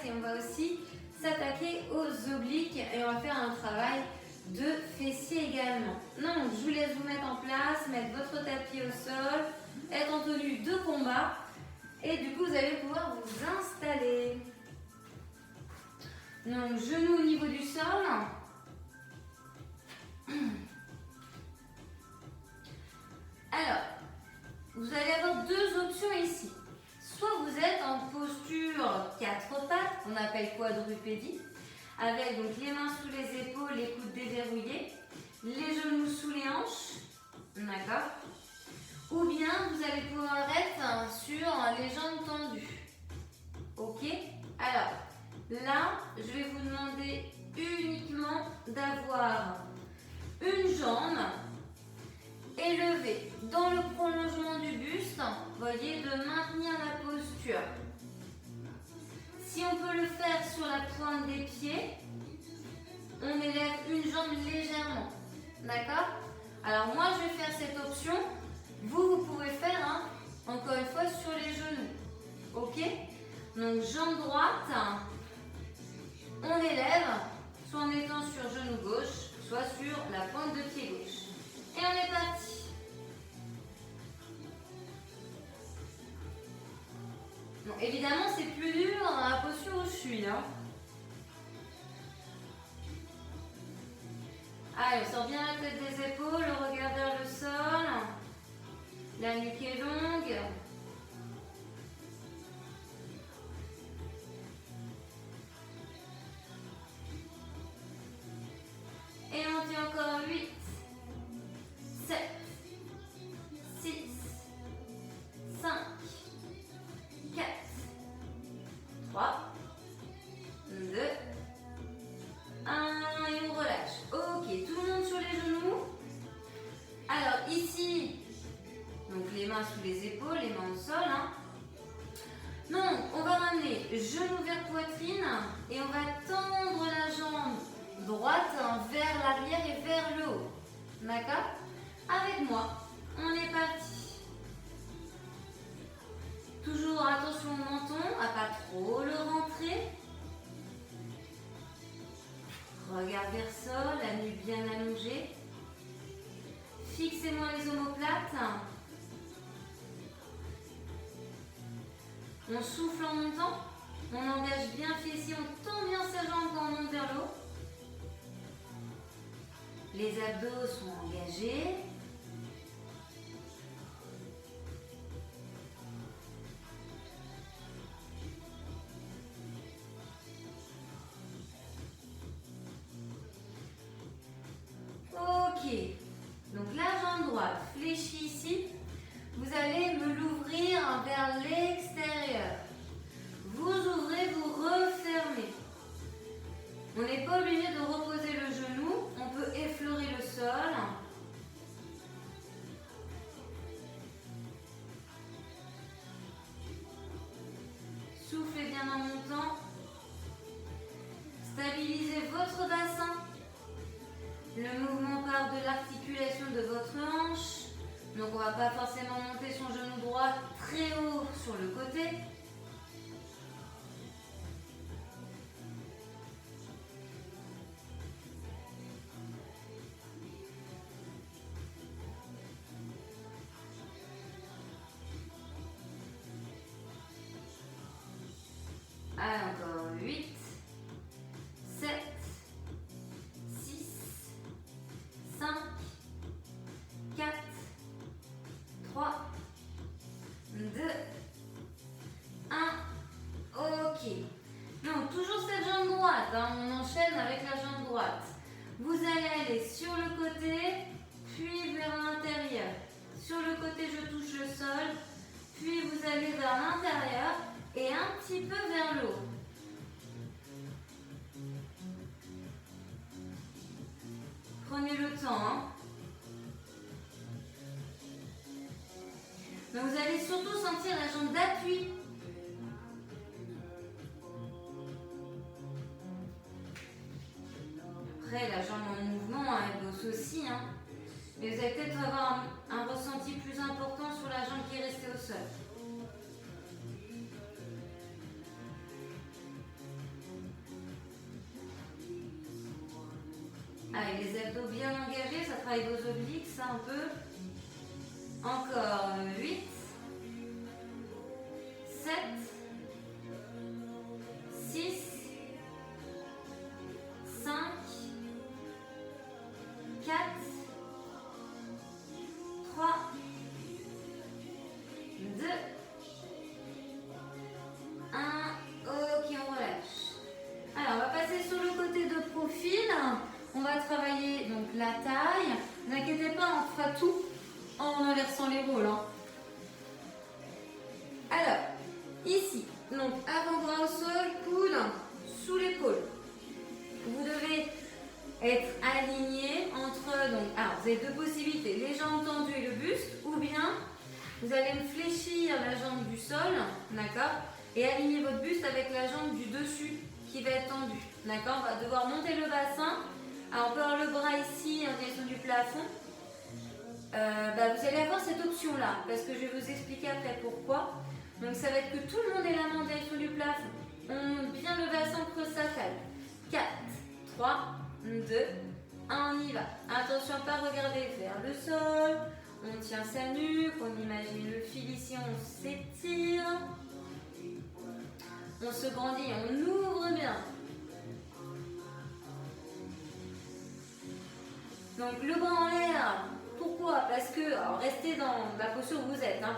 et on va aussi s'attaquer aux obliques et on va faire un travail de fessiers également. Donc je vous laisse vous mettre en place, mettre votre tapis au sol, être en tenue de combat et du coup vous allez pouvoir vous installer. Donc genoux au niveau du sol. Alors, vous allez avoir deux options ici. Soit vous êtes en posture 4 pattes, qu'on appelle quadrupédie, avec donc les mains sous les épaules, les coudes déverrouillés, les genoux sous les hanches, d'accord? Ou bien vous allez pouvoir être sur les jambes tendues, ok? Alors, là, je vais vous demander uniquement d'avoir une jambe élevée dans le prolongement du buste, voyez, de maintenir la posture. Si on peut le faire sur la pointe des pieds, on élève une jambe légèrement, d'accord? Alors moi je vais faire cette option, vous pouvez faire, encore une fois, sur les genoux, ok? Donc jambe droite, on élève, soit en étant sur genou gauche, soit sur la pointe de pied gauche. Et on est parti. Bon, évidemment, c'est plus dur dans la posture où je suis. Allez, on sort bien la tête des épaules, le regard vers le sol. La nuque est longue. Et on tient encore 8, 7, 6, 5, 4, 3, 2, 1 et on relâche. Ok, tout le monde sur les genoux. Alors ici, donc les mains sous les épaules, les mains au sol. Donc on va ramener genou vers poitrine et on va tendre la jambe droite vers l'arrière et vers le haut. D'accord? Avec moi, on est parti. Toujours attention au menton, à pas trop le rentrer. Regard vers le sol, la nuque bien allongée. Fixez-moi les omoplates. On souffle en montant. On engage bien fessier, on tend bien sa jambe quand on monte vers le haut. Les abdos sont engagés. Ok. Donc la jambe droite fléchie ici. Vous allez me l'ouvrir vers l'extérieur. Vous ouvrez, vous refermez. On n'est pas obligé de reposer le genou. On peut effleurer le sol. Soufflez bien en montant. Stabilisez votre bassin. Le mouvement part de l'articulation de votre hanche. Donc on ne va pas forcément monter son genou droit très haut sur le côté. Allez, encore 8, 7, 6, 5, 4, 3, 2, 1. Ok. Donc, toujours cette jambe droite. On enchaîne avec la jambe droite. Vous allez aller sur le côté, puis vers l'intérieur. Sur le côté, je touche le sol, puis vous allez vers l'intérieur et un petit peu vers le haut. Prenez le temps. Donc vous allez surtout sentir la jambe d'appui. Après, la jambe en mouvement, elle bosse aussi. Mais vous allez peut-être avoir un ressenti plus important sur la jambe qui est restée au sol. Allez, les abdos bien engagés, ça travaille vos obliques, ça un peu. Encore 8, 7, 6, 5, 4, 3, 2, 1. Ok, on relâche. Alors, on va passer sur le côté de profil. On va travailler donc la taille. Ne vous inquiétez pas, on fera tout en inversant les rôles. Hein. Alors, ici, donc avant-bras au sol, coude sous l'épaule. Vous devez être aligné entre, donc, alors vous avez deux possibilités, les jambes tendues et le buste, ou bien vous allez me fléchir la jambe du sol, d'accord, et aligner votre buste avec la jambe du dessus qui va être tendue, d'accord. On va devoir monter le bassin. Alors on peut avoir le bras ici en direction du plafond. Vous allez avoir cette option-là, parce que je vais vous expliquer après pourquoi. Donc ça va être que tout le monde ait la main en direction du plafond. On monte bien le bassin, creuse sa taille. 4, 3, 2, 1, on y va. Attention à ne pas regarder vers le sol. On tient sa nuque, on imagine le fil ici, on s'étire. On se grandit, on ouvre bien. Donc le bras en l'air. Pourquoi? Parce que, alors restez dans la posture où vous êtes, hein.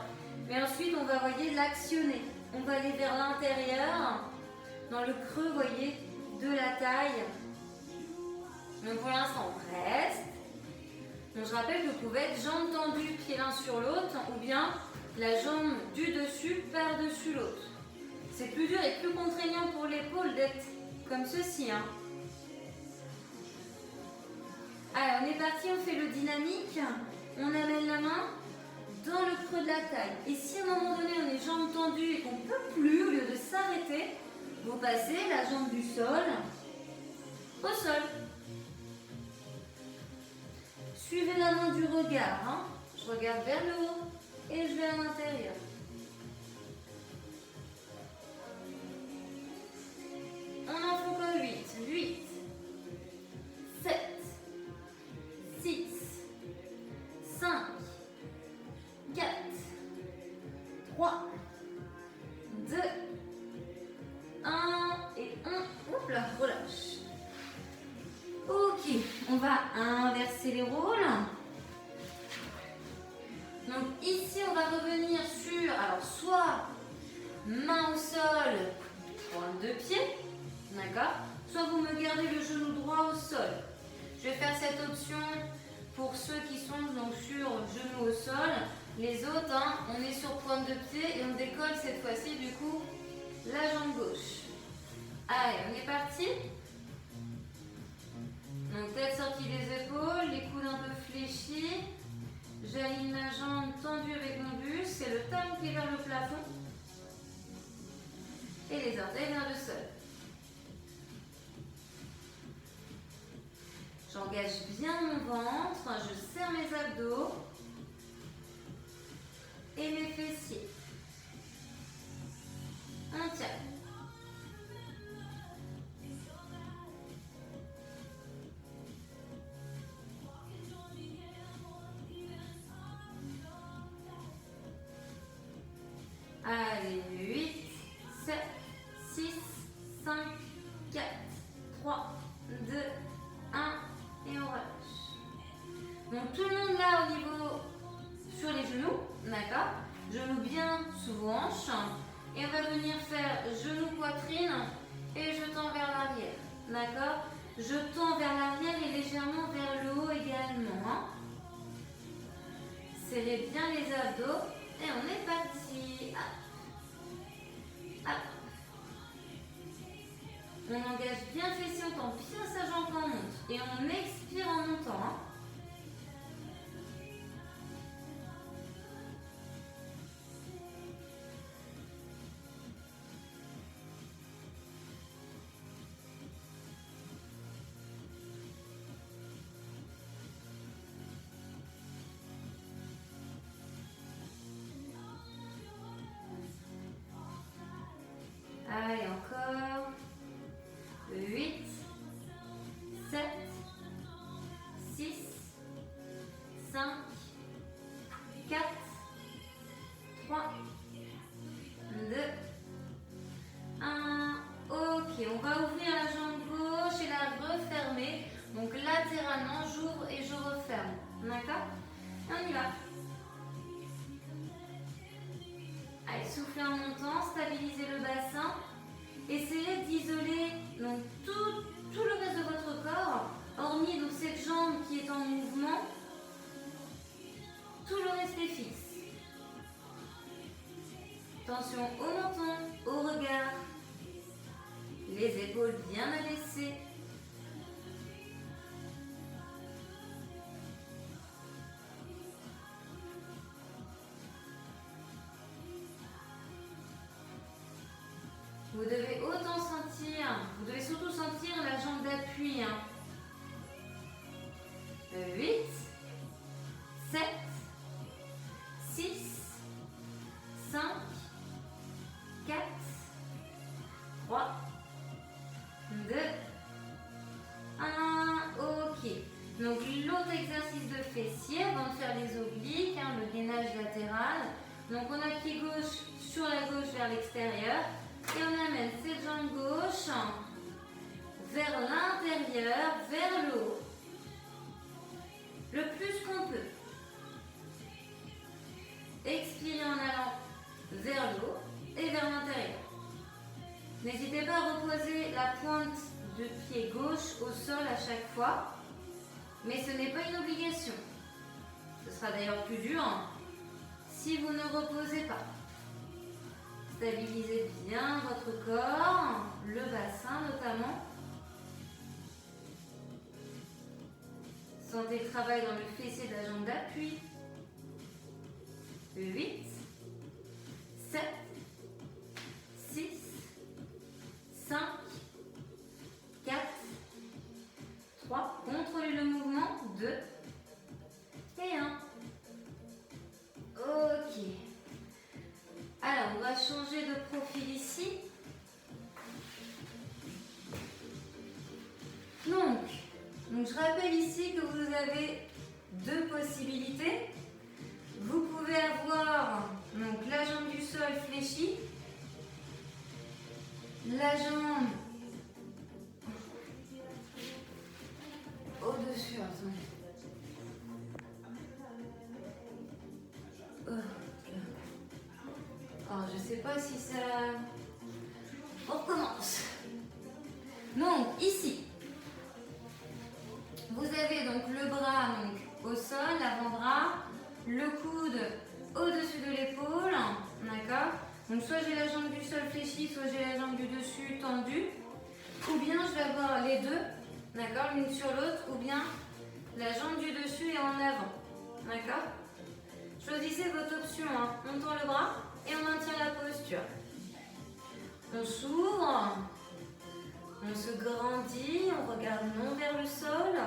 Mais ensuite on va, voyez, l'actionner. On va aller vers l'intérieur, dans le creux, voyez, de la taille. Donc pour l'instant on reste. Donc je rappelle que vous pouvez être jambes tendues, pieds l'un sur l'autre, ou bien la jambe du dessus par-dessus l'autre. C'est plus dur et plus contraignant pour l'épaule d'être comme ceci, hein. Alors on est parti, on fait le dynamique. On amène la main dans le creux de la taille. Et si à un moment donné on est jambes tendues et qu'on ne peut plus, au lieu de s'arrêter, vous passez la jambe du sol au sol. Suivez la main du regard. Hein. Je regarde vers le haut et je vais à l'intérieur. On en fait encore 8. 8, 7, 6, 5, 4, 3, 2, 1 et 1. Hop là, relâche. Ok, on va inverser les rôles. Donc ici, on va revenir sur, alors soit main au sol, pointe de pied, d'accord? Soit vous me gardez le genou droit au sol. Je vais faire cette option pour ceux qui sont donc sur genou au sol. Les autres, hein, on est sur pointe de pied et on décolle cette fois-ci du coup la jambe gauche. Allez, on est parti. Donc tête sortie des épaules, les coudes un peu fléchis. J'aligne ma jambe tendue avec mon buste, c'est le talon qui est vers le plafond. Et les orteils vers le sol. J'engage bien mon ventre, je serre mes abdos et mes fessiers. On tient. Allez, 8, 7, 6, 5, 4, 3, 2, 1 et on relâche. Donc tout le monde là au niveau sur les genoux, d'accord? Genoux bien sous vos hanches et on va venir faire genou poitrine et je tends vers l'arrière, d'accord? Je tends vers l'arrière et légèrement vers le haut également. Hein? Serrez bien les abdos et on est parti. Hop. Hop. On engage bien fessier, on tend bien sa jambe quand on monte. Et on expire en montant. Hein. Allez, encore. 8, 7, va ouvrir la jambe gauche et la refermer. Donc latéralement, j'ouvre et je referme. D'accord? On y va. Allez, soufflez en montant, stabilisez le bassin. Essayez d'isoler donc tout le reste de votre corps, hormis donc cette jambe qui est en mouvement. Tout le reste est fixe. Attention au menton, au regard. Les épaules bien abaissées. Vous devez autant sentir, vous devez surtout sentir la jambe d'appui. 8, 7, 6, 5, 4, 3, 2, 1. Ok. Donc l'autre exercice de fessier avant de faire les obliques, le gainage latéral. Donc on a pied gauche sur la gauche vers l'extérieur. Et on amène cette jambe gauche vers l'intérieur, vers le haut. Le plus qu'on peut. Expirez en allant vers le haut et vers l'intérieur. N'hésitez pas à reposer la pointe de pied gauche au sol à chaque fois. Mais ce n'est pas une obligation. Ce sera d'ailleurs plus dur si vous ne reposez pas. Stabilisez bien votre corps, le bassin notamment. Sentez le travail dans le fessier de la jambe d'appui. 8, 7, 6, 5, 4, 3. Contrôlez le mouvement. 2 et 1. Ok. Alors, on va changer de profil ici. Donc, je rappelle ici que vous avez deux possibilités. Vous pouvez avoir donc, la jambe du sol fléchie, la jambe au-dessus. Alors, je ne sais pas si ça... On recommence. Donc, ici, vous avez donc le bras au sol, l'avant-bras, le coude au-dessus de l'épaule, d'accord? Donc, soit j'ai la jambe du sol fléchie, soit j'ai la jambe du dessus tendue, ou bien je vais avoir les deux, d'accord? L'une sur l'autre, ou bien la jambe du dessus est en avant, d'accord? Choisissez votre option, on tend le bras et on maintient la posture. On s'ouvre, on se grandit, on regarde non vers le sol.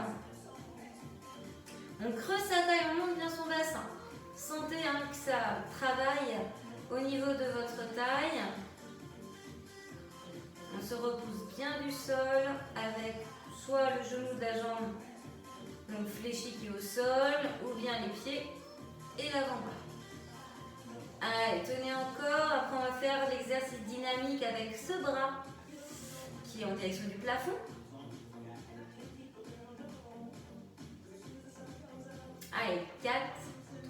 On creuse sa taille, on monte bien son bassin. Sentez que ça travaille au niveau de votre taille. On se repousse bien du sol avec soit le genou de la jambe donc fléchi qui est au sol, ou bien les pieds et l'avant-bras. Allez, tenez encore. Après, on va faire l'exercice dynamique avec ce bras qui est en direction du plafond. Allez, 4,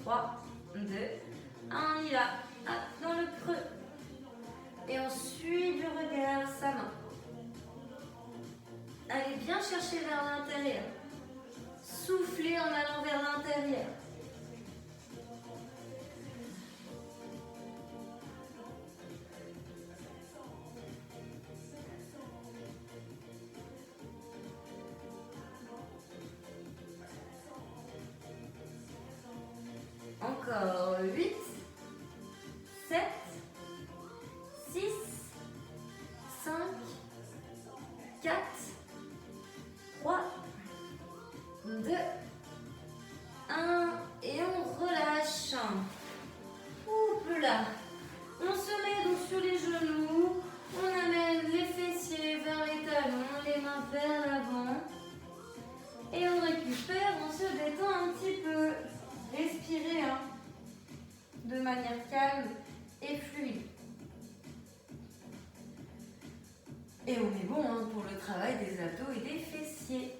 3, 2, 1, on y va. Hop, dans le creux. Et on suit du regard sa main. Allez bien chercher vers l'intérieur. Soufflez en allant vers l'intérieur. Encore 8, 7, 6, 5, 4, 3, 2, 1 et on relâche. Oups là. On se met donc sur les genoux, on amène les fessiers vers les talons, les mains vers l'avant et on récupère, on se détend un petit peu. Respirez. Et on est bon hein, pour le travail des abdos et des fessiers.